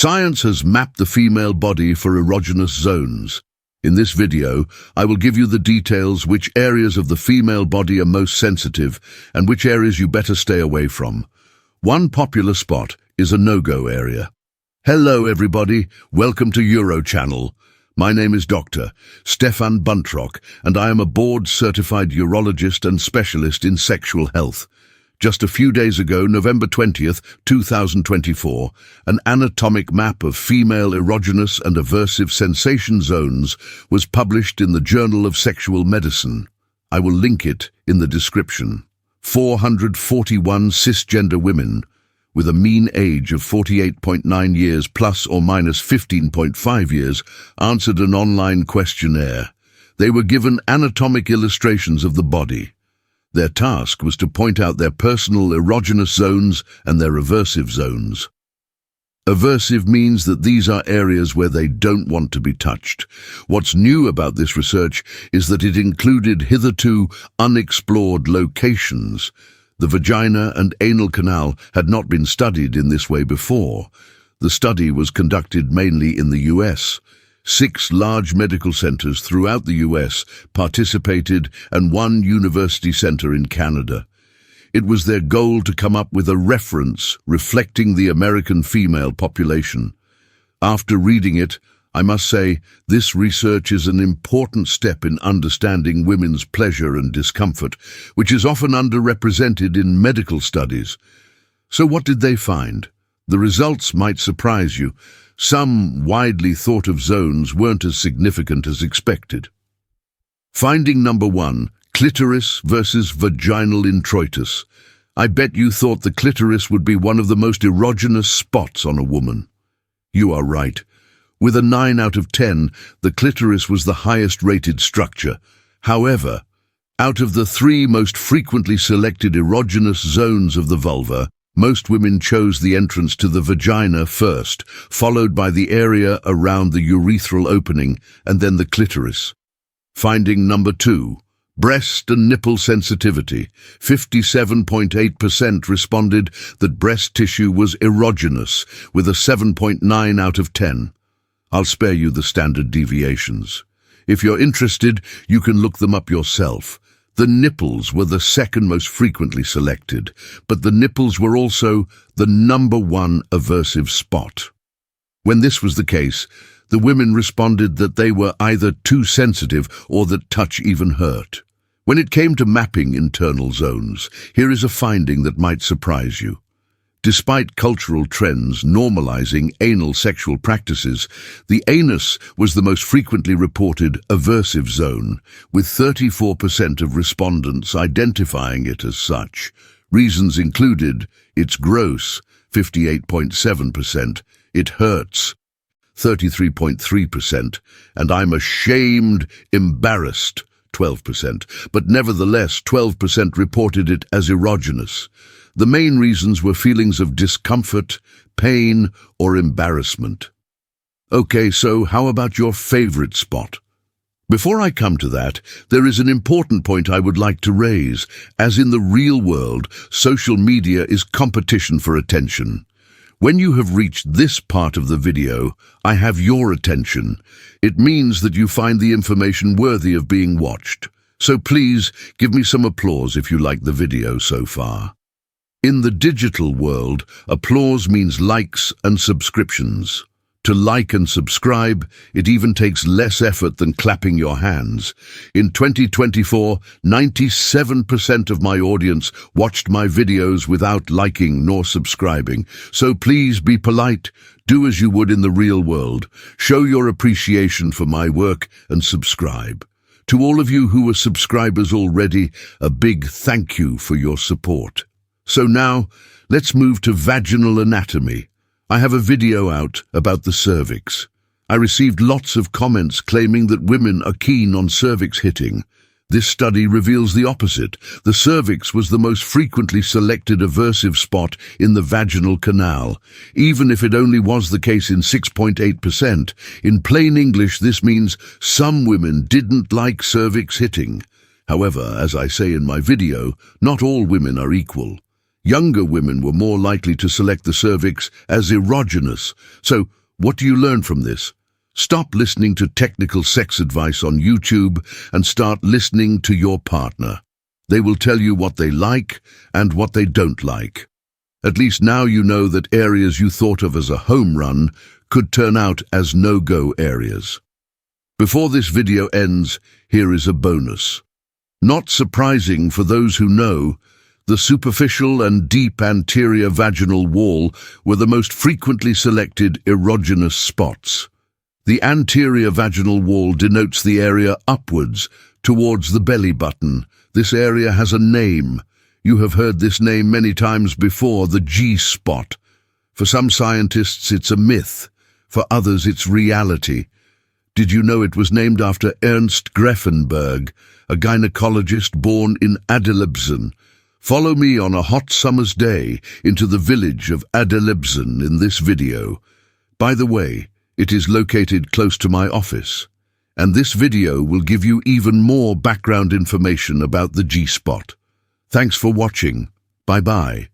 Science has mapped the female body for erogenous zones. In this video, I will give you the details which areas of the female body are most sensitive and which areas you better stay away from. One popular spot is a no-go area. Hello everybody, welcome to UroChannel. My name is Dr. Stefan Buntrock and I am a board-certified urologist and specialist in sexual health. Just a few days ago, November 20th, 2024, an anatomic map of female erogenous and aversive sensation zones was published in the Journal of Sexual Medicine. I will link it in the description. 441 cisgender women, with a mean age of 48.9 years plus or minus 15.5 years, answered an online questionnaire. They were given anatomic illustrations of the body. Their task was to point out their personal erogenous zones and their aversive zones. Aversive means that these are areas where they don't want to be touched. What's new about this research is that it included hitherto unexplored locations. The vagina and anal canal had not been studied in this way before. The study was conducted mainly in the US. 6 large medical centers throughout the US participated and 1 university center in Canada. It was their goal to come up with a reference reflecting the American female population. After reading it, I must say this research is an important step in understanding women's pleasure and discomfort, which is often underrepresented in medical studies. So what did they find? The results might surprise you. Some widely thought of zones weren't as significant as expected. Finding number 1, clitoris versus vaginal introitus. I bet you thought the clitoris would be one of the most erogenous spots on a woman. You are right. With a 9 out of 10, the clitoris was the highest rated structure. However, out of the 3 most frequently selected erogenous zones of the vulva, most women chose the entrance to the vagina first, followed by the area around the urethral opening, and then the clitoris. Finding number 2, breast and nipple sensitivity. 57.8% responded that breast tissue was erogenous, with a 7.9 out of 10. I'll spare you the standard deviations. If you're interested, you can look them up yourself. The nipples were the second most frequently selected, but the nipples were also the number 1 aversive spot. When this was the case, the women responded that they were either too sensitive or that touch even hurt. When it came to mapping internal zones, here is a finding that might surprise you. Despite cultural trends normalizing anal sexual practices, the anus was the most frequently reported aversive zone, with 34% of respondents identifying it as such. Reasons included, it's gross, 58.7%, it hurts, 33.3%, and I'm ashamed, embarrassed, 12%, but nevertheless 12% reported it as erogenous. The main reasons were feelings of discomfort, pain, or embarrassment. Okay, so how about your favorite spot? Before I come to that, there is an important point I would like to raise. As in the real world, social media is competition for attention. When you have reached this part of the video, I have your attention. It means that you find the information worthy of being watched. So please, give me some applause if you like the video so far. In the digital world, applause means likes and subscriptions. To like and subscribe, it even takes less effort than clapping your hands. In 2024, 97% of my audience watched my videos without liking nor subscribing. So please be polite. Do as you would in the real world. Show your appreciation for my work and subscribe. To all of you who are subscribers already, a big thank you for your support. So now, let's move to vaginal anatomy. I have a video out about the cervix. I received lots of comments claiming that women are keen on cervix hitting. This study reveals the opposite. The cervix was the most frequently selected aversive spot in the vaginal canal, even if it only was the case in 6.8%. In plain English, this means some women didn't like cervix hitting. However, as I say in my video, not all women are equal. Younger women were more likely to select the cervix as erogenous. So, what do you learn from this? Stop listening to technical sex advice on YouTube and start listening to your partner. They will tell you what they like and what they don't like. At least now you know that areas you thought of as a home run could turn out as no-go areas. Before this video ends, here is a bonus. Not surprising for those who know, the superficial and deep anterior vaginal wall were the most frequently selected erogenous spots. The anterior vaginal wall denotes the area upwards, towards the belly button. This area has a name. You have heard this name many times before, the G-spot. For some scientists, it's a myth. For others, it's reality. Did you know it was named after Ernst Greffenberg, a gynecologist born in Adeleibsen? Follow me on a hot summer's day into the village of Adeleibsen in this video. By the way, it is located close to my office, and this video will give you even more background information about the G-spot. Thanks for watching. Bye-bye.